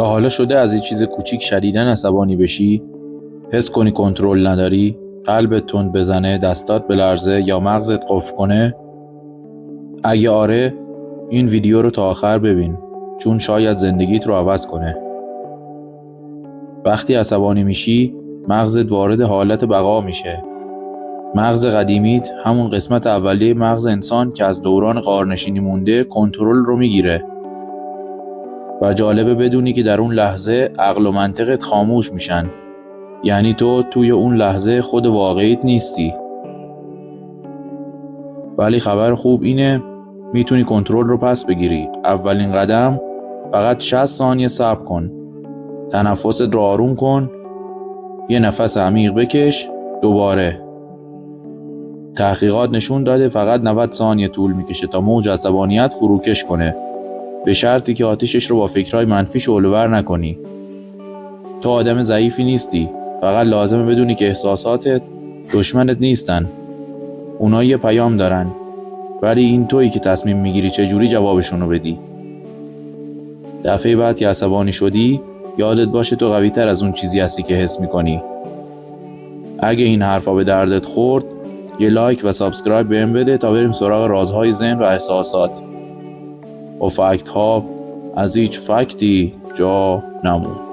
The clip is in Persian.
تا حالا شده از یه چیز کوچیک شدیداً عصبانی بشی؟ حس کنی کنترل نداری؟ قلبت تند بزنه، دستات بلرزه یا مغزت قفل کنه؟ اگه آره، این ویدیو رو تا آخر ببین، چون شاید زندگیت رو عوض کنه. وقتی عصبانی میشی، مغزت وارد حالت بقا میشه. مغز قدیمیت، همون قسمت اولیه مغز انسان که از دوران غارنشینی مونده، کنترل رو میگیره. و جالبه بدونی که در اون لحظه عقل و منطقت خاموش میشن. یعنی تو توی اون لحظه خود واقعیت نیستی. ولی خبر خوب اینه، میتونی کنترل رو پس بگیری. اولین قدم، فقط 60 ثانیه صبر کن. تنفست رو آروم کن. یه نفس عمیق بکش. دوباره. تحقیقات نشون داده فقط 90 ثانیه طول میکشه تا موج عصبانیت فروکش کنه. به شرطی که آتیشش رو با فکرهای منفی شعله‌ور نکنی. تو آدم ضعیفی نیستی. فقط لازمه بدونی که احساساتت دشمنت نیستن. اونا یه پیام دارن. ولی این تویی که تصمیم میگیری چجوری جوابشونو بدی. دفعه بعد که عصبانی شدی، یادت باشه تو قوی تر از اون چیزی هستی که حس میکنی. اگه این حرفا به دردت خورد، یه لایک و سابسکرایب بهم بده تا بریم سراغ رازهای ذهن و احساسات. و فکت ها از هیچ فکتی جا نمون.